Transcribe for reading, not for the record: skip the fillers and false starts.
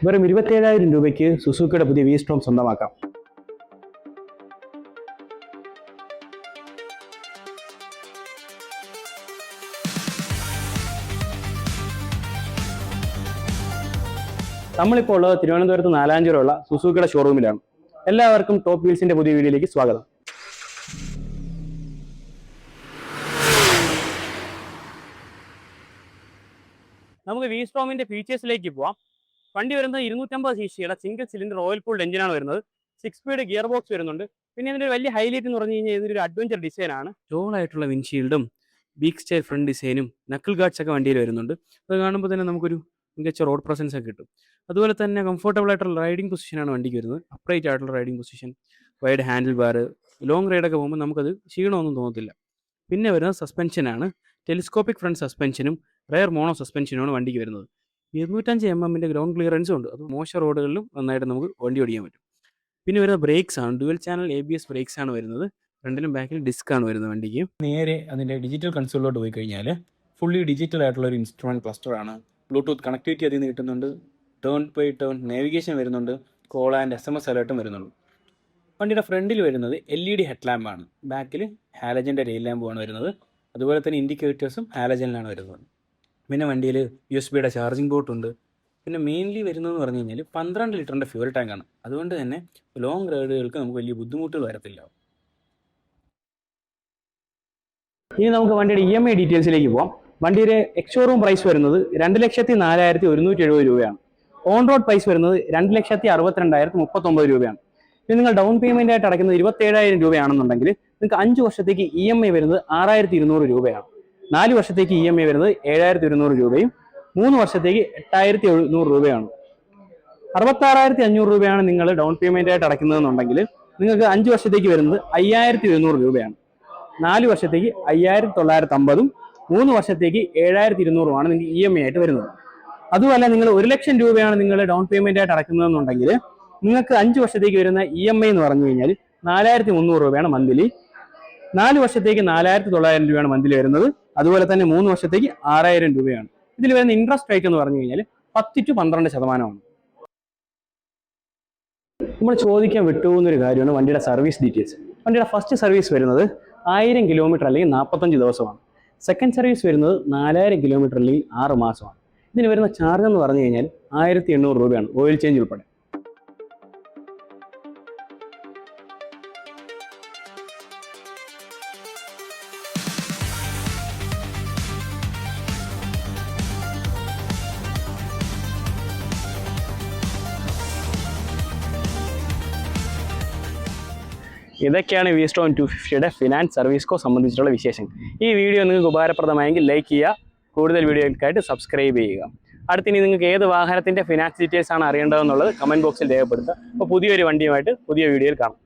വെറും 27,000 രൂപയ്ക്ക് സുസുക്കിയുടെ പുതിയ വി-സ്ട്രോം സ്വന്തമാക്കാം. നമ്മളിപ്പോൾ ഉള്ളത് തിരുവനന്തപുരത്ത് നാലാഞ്ചിറയുള്ള സുസുക്കിയുടെ ഷോറൂമിലാണ്. എല്ലാവർക്കും ടോപ്പ് വീൽസിന്റെ പുതിയ വീഡിയോയിലേക്ക് സ്വാഗതം. നമുക്ക് വി-സ്ട്രോമിന്റെ ഫീച്ചേഴ്സിലേക്ക് പോവാം. വണ്ടി വരുന്നത് 250 cc single cylinder oil cooled എഞ്ചിനാണ് വരുന്നത്. 6 സ്പീഡ് ഗിയർ ബോക്സ് വരുന്നുണ്ട്. പിന്നെ ഇതിന്റെ വലിയ ഹൈലൈറ്റ് എന്ന് പറഞ്ഞു കഴിഞ്ഞാൽ ഇതൊരു അഡ്വഞ്ചർ ഡിസൈൻ ആണ്. ടോൾ ആയിട്ടുള്ള വിൻഷീൽഡും ബീക്ക് സ്റ്റൈൽ ഫ്രണ്ട് ഡിസൈനും നക്കിൾ ഗാർഡ്സ് ഒക്കെ വണ്ടിയിൽ വരുന്നുണ്ട്. അത് കാണുമ്പോൾ തന്നെ നമുക്കൊരു മികച്ച റോഡ് പ്രസൻസ് ഒക്കെ കിട്ടും. അതുപോലെ തന്നെ കംഫർട്ടബിൾ ആയിട്ടുള്ള റൈഡിംഗ് പൊസിഷനാണ് വണ്ടിക്ക് വരുന്നത്. അപ്രൈറ്റ് ആയിട്ടുള്ള riding position, wide handle bar, long റൈഡൊക്കെ പോകുമ്പോൾ നമുക്കത് ക്ഷീണമൊന്നും തോന്നത്തില്ല. പിന്നെ വരുന്നത് സസ്പെൻഷനാണ്. ടെലിസ്കോപ്പിക് ഫ്രണ്ട് സസ്പെൻഷനും റെയർ മോണോ സസ്പെൻഷനുമാണ് വണ്ടിക്ക് വരുന്നത്. 205 mm ഗ്രൗണ്ട് ക്ലിയറൻസും ഉണ്ട്. അത് മോശം റോഡുകളിലും നന്നായിട്ട് നമുക്ക് വണ്ടി ഓടിക്കാൻ പറ്റും. പിന്നെ വരുന്നത് ബ്രേക്സ് ആണ്. ഡുവൽ ചാനൽ ABS ബ്രേക്സ് ആണ് വരുന്നത്. ഫ്രണ്ടിലും ബാക്കിലും ഡിസ്ക് ആണ് വരുന്നത് വണ്ടിക്ക്. നേരെ അതിൻ്റെ ഡിജിറ്റൽ കൺസോളിലോട്ട് പോയി കഴിഞ്ഞാൽ ഫുള്ളി ഡിജിറ്റൽ ആയിട്ടുള്ള ഒരു ഇൻസ്ട്രുമെൻറ്റ് ക്ലസ്റ്റർ ആണ്. ബ്ലൂടൂത്ത് കണക്ടിവിറ്റി അതിൽ നിന്ന് കിട്ടുന്നുണ്ട്. ടേൺ ബൈ ടേൺ നാവിഗേഷൻ വരുന്നുണ്ട്. കോൾ ആൻഡ് SMS അലേർട്ടും വരുന്നുണ്ട്. വണ്ടിയുടെ ഫ്രണ്ടിൽ വരുന്നത് LED ഹെഡ്ലാമ്പാണ്. ബാക്കിൽ ഹാലജൻ്റെ രെയിൽ ലാമ്പുമാണ് വരുന്നത്. അതുപോലെ തന്നെ ഇൻഡിക്കേറ്റേഴ്സും ഹാലജനിലാണ് വരുന്നത്. പിന്നെ വണ്ടിയിൽ USB-യുടെ ചാർജിങ് പോർട്ട് ഉണ്ട്. പിന്നെ മെയിൻലി വരുന്നതെന്ന് പറഞ്ഞു കഴിഞ്ഞാൽ 12 ലിറ്ററിൻ്റെ ഫ്യൂൽ ടാങ്കാണ്. അതുകൊണ്ട് തന്നെ ലോങ് റൈഡുകൾക്ക് നമുക്ക് വലിയ ബുദ്ധിമുട്ടുകൾ വരത്തില്ല. ഇനി നമുക്ക് വണ്ടിയുടെ EMI ഡീറ്റെയിൽസിലേക്ക് പോകാം. വണ്ടിയുടെ എക്സ്-ഷോറൂം പ്രൈസ് വരുന്നത് 2,04,170 രൂപയാണ്. ഓൺ റോഡ് പ്രൈസ് വരുന്നത് 2,62,039 രൂപയാണ്. പിന്നെ നിങ്ങൾ ഡൗൺ പേയ്മെൻ്റ് ആയിട്ട് അടയ്ക്കുന്നത് 27,000 രൂപയാണെന്നുണ്ടെങ്കിൽ നിങ്ങൾക്ക് 5 വർഷത്തേക്ക് EMI വരുന്നത് 6,200 രൂപയാണ്. 4 വർഷത്തേക്ക് EMI വരുന്നത് 7,200 രൂപയും 3 വർഷത്തേക്ക് 8,700 രൂപയാണ്. 66,500 രൂപയാണ് നിങ്ങൾ ഡൗൺ പേയ്മെൻ്റ് ആയിട്ട് അടയ്ക്കുന്നതെന്നുണ്ടെങ്കിൽ നിങ്ങൾക്ക് 5 വർഷത്തേക്ക് വരുന്നത് 5,200 രൂപയാണ്. 4 വർഷത്തേക്ക് 5,950ഉം 3 വർഷത്തേക്ക് 7,200ഉമാണ് നിങ്ങൾക്ക് EMI ആയിട്ട് വരുന്നത്. അതുമല്ല നിങ്ങൾ 1 ലക്ഷം രൂപയാണ് നിങ്ങൾ ഡൗൺ പേയ്മെൻ്റ് ആയിട്ട് അടയ്ക്കുന്നതെന്നുണ്ടെങ്കിൽ നിങ്ങൾക്ക് 5 വർഷത്തേക്ക് വരുന്ന EMI എന്ന് പറഞ്ഞു കഴിഞ്ഞാൽ 4,300 രൂപയാണ് മന്ത്ലി. 4 വർഷത്തേക്ക് 4,900 രൂപയാണ് മന്ത്ലി വരുന്നത്. അതുപോലെ തന്നെ 3 വർഷത്തേക്ക് 6,000 രൂപയാണ്. ഇതിൽ വരുന്ന ഇൻട്രസ്റ്റ് റേറ്റ് എന്ന് പറഞ്ഞു കഴിഞ്ഞാൽ 10 to 12%. നമ്മൾ ചോദിക്കാൻ വിട്ടുപോകുന്നൊരു കാര്യമാണ് വണ്ടിയുടെ സർവീസ് ഡീറ്റെയിൽസ്. വണ്ടിയുടെ ഫസ്റ്റ് സർവീസ് വരുന്നത് 1000 കിലോമീറ്റർ അല്ലെങ്കിൽ 45 ദിവസമാണ്. സെക്കൻഡ് സർവീസ് വരുന്നത് 4,000 കിലോമീറ്റർ അല്ലെങ്കിൽ 6 മാസമാണ്. ഇതിന് വരുന്ന ചാർജ് എന്ന് പറഞ്ഞു കഴിഞ്ഞാൽ 1,800 രൂപയാണ്, ഓയിൽ ചേഞ്ച് ഉൾപ്പെടെ. ഇതൊക്കെയാണ് വി-സ്ട്രോം 250യുടെ ഫിനാൻസ് സർവീസ് കോ സംബന്ധിച്ചിട്ടുള്ള വിശേഷം. ഈ വീഡിയോ നിങ്ങൾക്ക് ഉപകാരപ്രദമായെങ്കിൽ ലൈക്ക് ചെയ്യുക. കൂടുതൽ വീഡിയോകൾക്കായിട്ട് സബ്സ്ക്രൈബ് ചെയ്യുക. അടുത്തിനി നിങ്ങൾക്ക് ഏത് വാഹനത്തിൻ്റെ ഫിനാൻസ് ഡീറ്റെയിൽസ് ആണ് അറിയേണ്ടതെന്നുള്ളത് കമൻറ്റ് ബോക്സിൽ രേഖപ്പെടുത്തുക. അപ്പോൾ പുതിയൊരു വണ്ടിയുമായിട്ട് പുതിയ വീഡിയോയിൽ കാണാം.